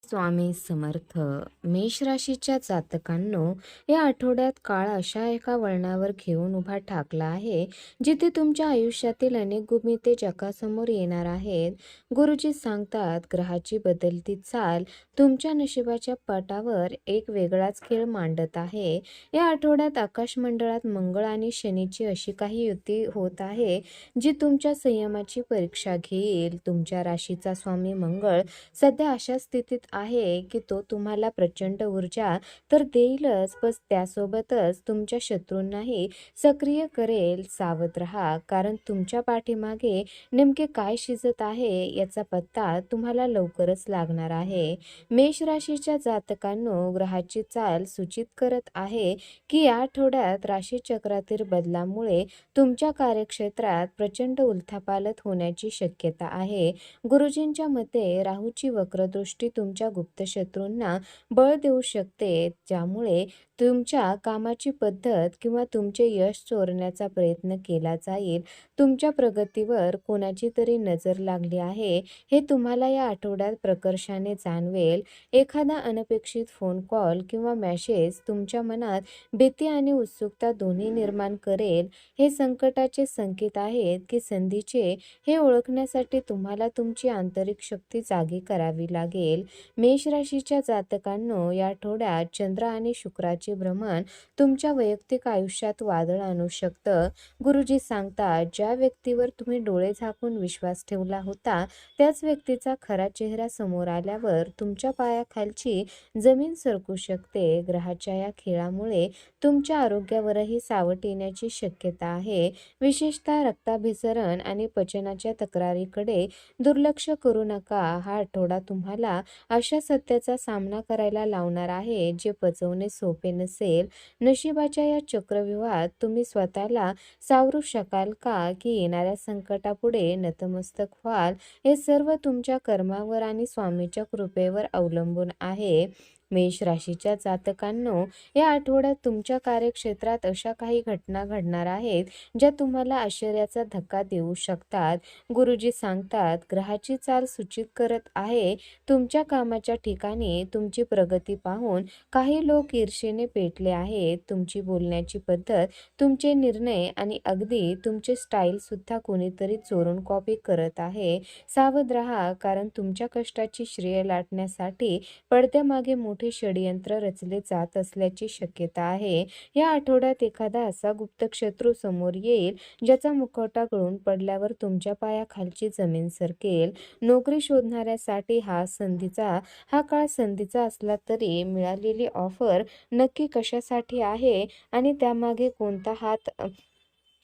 स्वामी समर्थ. मेष राशीच्या जातकांनो, या आठवड्यात काळ अशा एका वळणावर घेऊन उभा ठाकला आहे जिथे तुमच्या आयुष्यातील अनेक गुपिते जगासमोर येणार आहेत. गुरुजी सांगतात, ग्रहाची बदलती चाल तुमच्या नशिबाच्या पटावर एक वेगळाच खेळ मांडत आहे. या आठवड्यात आकाशमंडळात मंगळ आणि शनीची अशी काही युती होत आहे जी तुमच्या संयमाची परीक्षा घेईल. तुमच्या राशीचा स्वामी मंगळ सध्या अशा स्थितीत आहे की तो तुम्हाला प्रचंड ऊर्जा तर देईलच, पण त्यासोबतच तुमच्या शत्रूंनाही सक्रिय करेल. सावध राहा, कारण तुमच्या पाठीमागे नेमके काय शिजत आहे याचा पत्ता तुम्हाला लवकरच लागणार आहे. मेष राशीच्या जातकांनो, ग्रहाची चाल सूचित करत आहे की या आठवड्यात राशीचक्रातील बदलामुळे तुमच्या कार्यक्षेत्रात प्रचंड उलथापालथ होण्याची शक्यता आहे. गुरुजींच्या मते राहूची वक्रदृष्टी तुमच्या गुप्त शत्रूंना बळ देऊ शकते, ज्यामुळे तुमच्या कामाची पद्धत किंवा तुमचे यश चोरण्याचा प्रयत्न केला जाईल. तुमच्या प्रगतीवर कोणाची तरी नजर लागली आहे हे तुम्हाला या आठवड्यात प्रकर्षाने जाणवेल. एखादा अनपेक्षित फोन कॉल किंवा मेसेज तुमच्या मनात भीती आणि उत्सुकता दोन्ही निर्माण करेल. हे संकटाचे संकेत आहेत की संधीचे हे ओळखण्यासाठी तुम्हाला तुमची आंतरिक शक्ती जागी करावी लागेल. मेष राशीच्या जातकांनो, या आठवड्यात चंद्र आणि शुक्राचे भ्रमण तुमच्या वैयक्तिक आयुष्यात वादळ आणू शकतं. गुरुजी सांगतात, ज्या व्यक्तीवर तुम्ही डोळे झाकून विश्वास ठेवला होता त्याच व्यक्तीचा खरा चेहरा समोर आल्यावर तुमच्या पायाखालची जमीन सरकू शकते. ग्रहाच्या या खेळामुळे तुमच्या आरोग्यावरही सावट येण्याची शक्यता आहे. विशेषतः रक्ताभिसरण आणि पचनाच्या तक्रारीकडे दुर्लक्ष करू नका. हा आठवडा तुम्हाला अशा सत्याचा सामना करायला लावणार आहे जे पचवणे सोपे नसेल. नशिबाच्या या चक्रव्यूहात तुम्ही स्वतःला सावरू शकाल का की येणाऱ्या संकटापुढे नतमस्तक व्हाल, हे सर्व तुमच्या कर्मावर आणि स्वामीच्या कृपेवर अवलंबून आहे. मेष राशीच्या जातकांनो, या आठवड्यात तुमच्या कार्यक्षेत्रात अशा काही घटना घडणार आहेत ज्या तुम्हाला आश्चर्याचा धक्का देऊ शकतात. गुरुजी सांगतात, ग्रहाची चाल सूचित करत आहे तुमच्या कामाच्या ठिकाणी तुमची प्रगती पाहून काही लोक ईर्षेने पेटले आहेत. तुमची बोलण्याची पद्धत, तुमचे निर्णय आणि अगदी तुमचे स्टाईल सुद्धा कोणीतरी चोरून कॉपी करत आहे. सावध राहा, कारण तुमच्या कष्टाची श्रेय लाटण्यासाठी पडद्यामागे मोठे षडयंत्र रचले जात असल्याची शक्यता आहे. या आठवड्यात एखादा असा गुप्त शत्रू समोर येईल ज्याचा मुखवटा गळून पडल्यावर तुमच्या पायाखालची जमीन सरकेल. नोकरी शोधणाऱ्यासाठी हा काळ संधीचा असला तरी मिळालेली ऑफर नक्की कशासाठी आहे आणि त्यामागे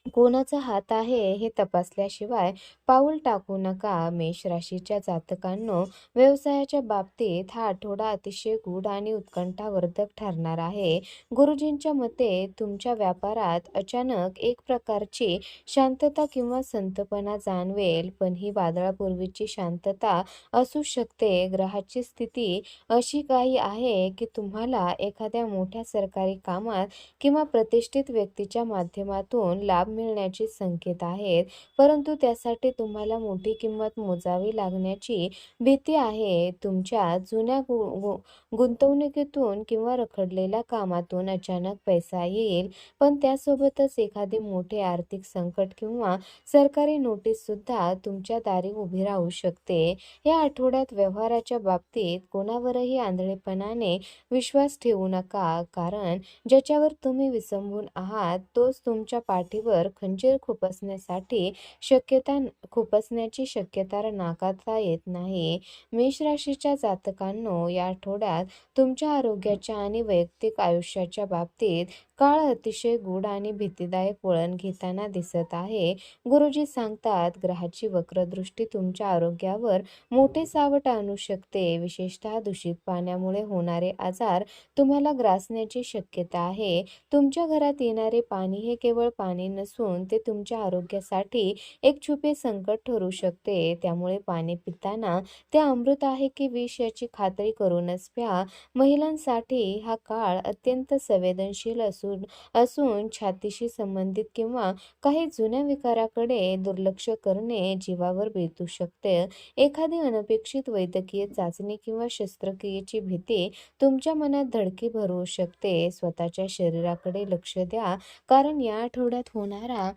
कोणाचा हात आहे हे तपासल्याशिवाय पाऊल टाकू नका. मेष राशीच्या जातकांनो, व्यवसायाच्या बाबतीत हा आठवडा अतिशय गूढ आणि उत्कंठावर्धक ठरणार आहे. गुरुजींच्या मते तुमच्या व्यापारात अचानक एक प्रकारची शांतता किंवा संथपणा जाणवेल, पण ही वादळापूर्वीची शांतता असू शकते. ग्रहाची स्थिती अशी काही आहे की तुम्हाला एखाद्या मोठ्या सरकारी कामात किंवा प्रतिष्ठित व्यक्तीच्या माध्यमातून लाभ मिळण्याचे संकेत आहेत, परंतु त्यासाठी तुम्हाला मोठी किंमत मोजावी लागण्याची भीती आहे. तुमच्या जुन्या गुंतवणुकीतून किंवा रखडलेल्या कामातून अचानक पैसा येईल, पण त्यासोबतच एखादे मोठे आर्थिक संकट किंवा सरकारी नोटीस सुद्धा तुमच्या दारी उभी राहू शकते. या आठवड्यात व्यवहाराच्या बाबतीत कोणावरही आंधळेपणाने विश्वास ठेवू नका, कारण ज्याच्यावर तुम्ही विसंबून आहात तोच तुमच्या पाठीवर खंजीर खुपसण्याची शक्यता नाकारता येत नाही. मेष राशीच्या जातकांनो, या आठवड्यात तुमच्या आरोग्याच्या आणि वैयक्तिक आयुष्याच्या बाबतीत काळ अतिशय गूढ आणि भीतीदायक वळण घेताना दिसत आहे. गुरुजी सांगतात, ग्रहाची वक्रदृष्टी तुमच्या आरोग्यावर मोठे सावट आणू शकते. विशेषतः दूषित पाण्यामुळे होणारे आजार तुम्हाला ग्रासण्याची शक्यता आहे. तुमच्या घरात येणारे पाणी हे केवळ पाणी नसून ते तुमच्या आरोग्यासाठी एक छुपे संकट ठरू शकते. त्यामुळे पाणी पिताना ते अमृत आहे की विष याची खात्री करूनच प्या. महिलांसाठी हा काळ अत्यंत संवेदनशील असू असून छातीशी संबंधित किंवा काही जुन्या विकाराकडे दुर्लक्ष करणे जीवावर बेतू शकते. एखादी अनपेक्षित वैद्यकीय चाचणी किंवा शस्त्रक्रियेची भीती तुमच्या मनात धडकी भरवू शकते. स्वतःच्या शरीराकडे लक्ष द्या, कारण या आठवड्यात होणारा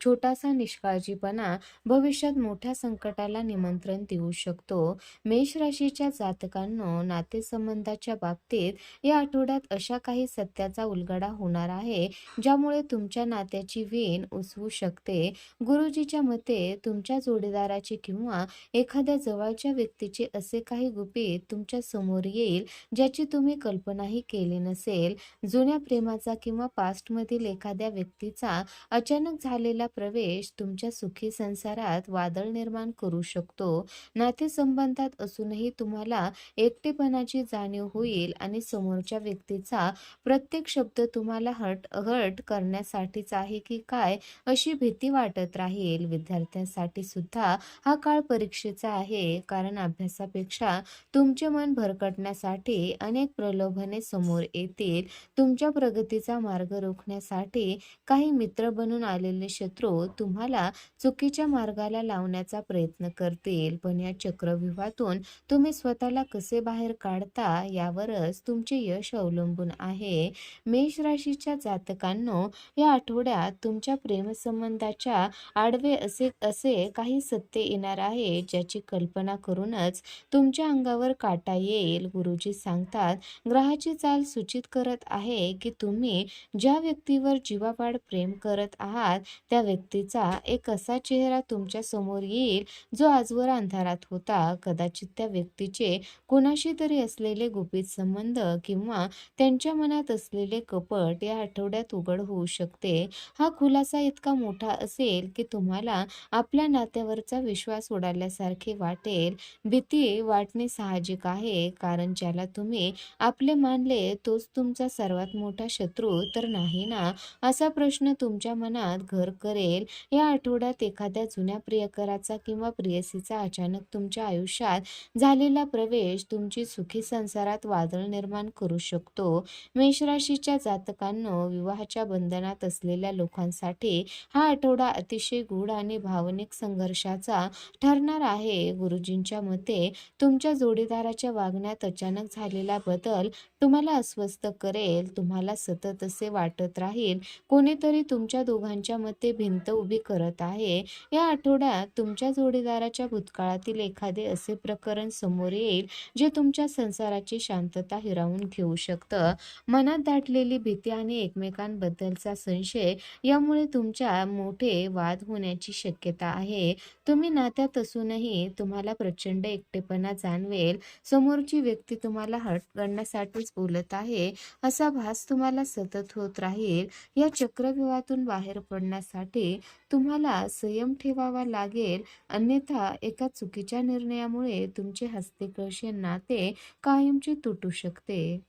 छोटासा निष्काळजीपणा भविष्यात मोठ्या संकटाला निमंत्रण देऊ शकतो. मेष राशीच्या जातकांनो, नातेसंबंधाच्या बाबतीत या आठवड्यात अशा काही सत्याचा उलगडा होणार आहे ज्यामुळे तुमच्या नात्याची वीण उसवू शकते. गुरुजीच्या मते तुमच्या जोडीदाराचे किंवा एखाद्या जवळच्या व्यक्तीचे असे काही गुपित तुमच्या समोर येईल ज्याची तुम्ही कल्पनाही केली नसेल. जुन्या प्रेमाचा किंवा पास्टमधील एखाद्या व्यक्तीचा अचानक झालेला प्रवेश तुमच्या सुखी संसारात वादळ निर्माण करू शकतो. नातेसंबंधात असूनही तुम्हाला एकटेपणाची जाणीव होईल आणि समोरच्या व्यक्तीचा प्रत्येक शब्द तुम्हाला हर्ट करण्यासाठीच आहे की काय अशी भीती वाटत राहील. विद्यार्थ्यांसाठी सुद्धा हा काळ परीक्षेचा आहे, कारण अभ्यासापेक्षा तुमचे मन भरकटण्यासाठी अनेक प्रलोभने समोर येतील. तुमच्या प्रगतीचा मार्ग रोखण्यासाठी काही मित्र बनून आलेले शत्रू तुम्हाला चुकीच्या मार्गाला लावण्याचा प्रयत्न करतील, पण या चक्रव्यूहातून तुम्ही स्वतःला कसे बाहेर काढता यावरच तुमचे यश अवलंबून आहे. मेष राशीच्या जातकांनो, या आठवड्यात तुमच्या प्रेमसंबंधाच्या आडवे असे काही सत्य येणार आहे ज्याची कल्पना करूनच तुमच्या अंगावर काटा येईल. गुरुजी सांगतात, ग्रहाची चाल सूचित करत आहे की तुम्ही ज्या व्यक्तीवर जीवापाड प्रेम करत आहात त्या व्यक्तीचा एक असा चेहरा तुमच्या समोर येईल जो आजवर अंधारात होता. कदाचित त्या व्यक्तीचे कोणाशी तरी असलेले गुपित संबंध किंवा त्यांच्या मनात असलेले कपट या आठवड्यात उघड होऊ शकते. हा खुलासा इतका मोठा असेल की तुम्हाला आपल्या नात्यावरचा विश्वास उडाल्यासारखे वाटेल. भीती वाटणे साहजिक आहे, कारण ज्याला तुम्ही आपले मानले तोच तुमचा सर्वात मोठा शत्रू तर नाही ना, असा प्रश्न तुमच्या मनात घर करेल. या आठवड्यात एखाद्या जुन्या प्रियकराचा किंवा प्रेयसीचा अचानक तुमच्या आयुष्यात झालेला प्रवेश तुमची सुखी संसारात वादळ निर्माण करू शकतो. मेष राशीच्या जातकांनो, विवाहाच्या बंधनात असलेल्या लोकांसाठी हा आठवडा अतिशय गूढ आणि भावनिक संघर्षाचा ठरणार आहे. गुरुजींच्या मते तुमच्या जोडीदाराच्या वागण्यात अचानक झालेला बदल तुम्हाला अस्वस्थ करेल. तुम्हाला सतत असे वाटत राहील कोणीतरी तुमच्या दोघांच्या मध्ये भिंत उभी करत आहे. या आठवड्यात तुमच्या जोडीदाराच्या भूतकाळातील एखादे असे प्रकरण समोर येईल जे तुमच्या संसाराची शांतता हिरावून घेऊ शकतं. मनात दाटलेली भीती आणि एकमेकांबद्दलचा संशय यामुळे तुमच्या मोठे वाद होण्याची शक्यता आहे. तुम्ही नात्यात असूनही तुम्हाला प्रचंड एकटेपणा जाणवेल. समोरची व्यक्ती तुम्हाला हर्ट करण्यासाठीच बोलत आहे असा भास तुम्हाला सतत होत राहील. या चक्रव्यूहातून बाहेर पडण्यासाठी तुम्हाला संयम ठेवावा लागेल, अन्यथा एका चुकीच्या निर्णयामुळे तुमचे हस्ते नाते कायमचे तुटू शकते.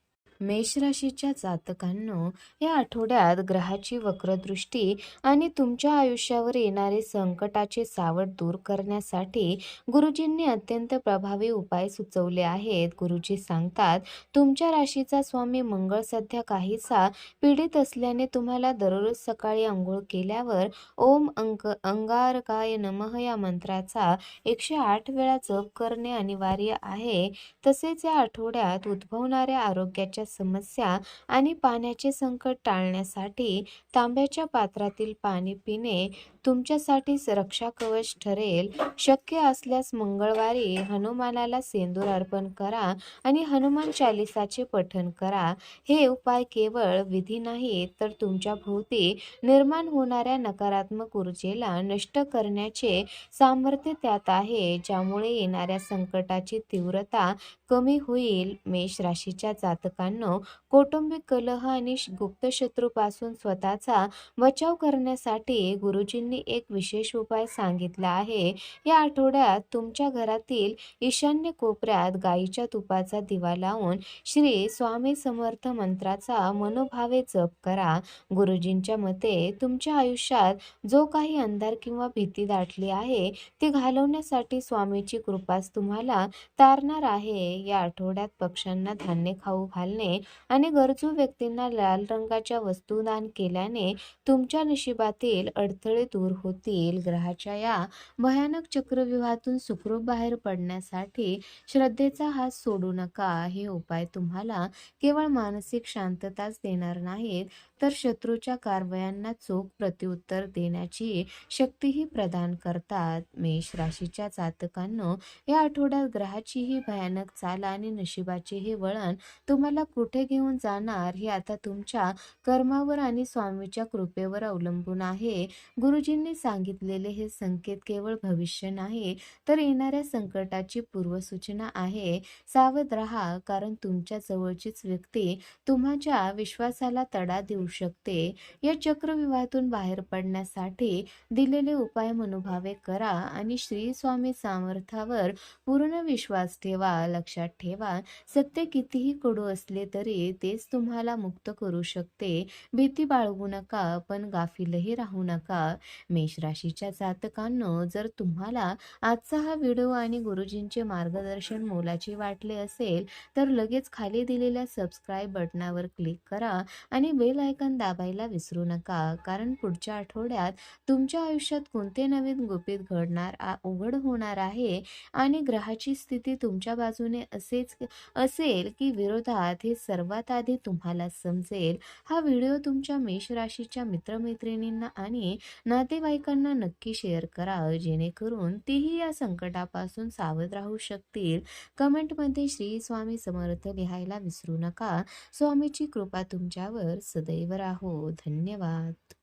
मेष राशीच्या जातकांनो, या आठवड्यात ग्रहाची वक्रदृष्टी आणि तुमच्या आयुष्यावर येणारे संकटाचे सावट दूर करण्यासाठी गुरुजींनी अत्यंत प्रभावी उपाय सुचवले आहेत. गुरुजी सांगतात, तुमच्या राशीचा स्वामी मंगळ सध्या काहीसा पीडित असल्याने तुम्हाला दररोज सकाळी अंघोळ केल्यावर ओम अंगारकाय नमः या मंत्राचा 108 वेळा जप करणे अनिवार्य आहे. तसेच या आठवड्यात उद्भवणाऱ्या आरोग्याच्या समस्या आणि पाण्याचे संकट टाळण्यासाठी तांब्याच्या पात्रातील पाणी पिणे तुमच्यासाठी रक्षा कवच ठरेल. शक्य असल्यास मंगळवारी हनुमानाला सेंदूर अर्पण करा आणि हनुमान चालिसाचे पठण करा. हे उपाय केवळ विधी नाहीत, तर तुमच्या भोवती निर्माण होणाऱ्या नकारात्मक ऊर्जेला नष्ट करण्याचे सामर्थ्य त्यात आहे, ज्यामुळे येणाऱ्या संकटाची तीव्रता कमी होईल. मेष राशीच्या जातकांनो, कौटुंबिक कलह आणि गुप्त शत्रूपासून स्वतःचा बचाव करण्यासाठी गुरुजींनी एक विशेष उपाय सांगितला आहे. या आठवड्यात तुमच्या घरातील ईशान्य कोपऱ्यात गाईच्या तुपाचा दिवा लावून श्री स्वामी समर्थ मंत्राचा मनोभावे जप करा. गुरुजींच्या मते तुमच्या आयुष्यात जो काही अंधार किंवा भीती दाटली आहे ती घालवण्यासाठी स्वामीची कृपाच तुम्हाला तारणार आहे. या आठवड्यात पक्ष्यांना धान्य खाऊ घालणे केल्याने आणि गरजू व्यक्तींना लाल रंगाच्या वस्तू दान केल्याने तुमच्या नशिबातील अडथळे दूर होतील. ग्रहाच्या या भयानक चक्रव्यूहातून सुखरूप बाहेर पडण्यासाठी श्रद्धेचा हात सोडू नका. हे उपाय तुम्हाला केवळ मानसिक शांतताच देणार नाहीत, तर शत्रूच्या कारवायांना चोख प्रत्युत्तर देण्याची शक्तीही प्रदान करतात. मेष राशीच्या जातकांनो, या आठवड्यात ग्रहाची ही भयानक चाल आणि नशिबाचे हे वळण तुम्हाला कुठे घेऊन जाणार हे आता तुमच्या कर्मावर आणि स्वामीच्या कृपेवर अवलंबून आहे. गुरुजींनी सांगितलेले हे संकेत केवळ भविष्य नाही, तर येणाऱ्या संकटाची पूर्वसूचना आहे. सावध राहा, कारण तुमच्या जवळचीच व्यक्ती तुमच्या विश्वासाला तडा देऊ शकते. या चक्रव्यूहातून बाहेर पडण्यासाठी दिलेले उपाय मनोभावे करा आणि श्री स्वामी समर्थावर पूर्ण विश्वास ठेवा. लक्षात ठेवा, सत्य कितीही कडू असले तरी तेच तुम्हाला मुक्त करू शकते. भीती बाळगू नका, पण गाफीलही राहू नका. मेष राशीच्या जातकांनो, जर तुम्हाला आजचा हा व्हिडिओ आणि गुरुजींचे मार्गदर्शन मोलाचे वाटले असेल, तर लगेच खाली दिलेल्या सबस्क्राईब बटनावर क्लिक करा आणि बेल आयकॉन दाबायला विसरू नका, कारण पुढच्या आठवड्यात तुमच्या आयुष्यात कोणते नवीन गुपित उघड होणार आहे आणि ग्रहाची स्थिती तुमच्या बाजूने असेल की विरोधात हे सर्वात आधी तुम्हाला समजेल. हा व्हिडिओ तुमच्या मेष राशीच्या मित्रमैत्रिणींना आणि नातेवाईकांना नक्की शेअर करा, जेणेकरून तेही या संकटापासून सावध राहू शकतील. कमेंटमध्ये श्री स्वामी समर्थ लिहायला विसरू नका. स्वामीची कृपा तुमच्यावर सदैव राहो. धन्यवाद.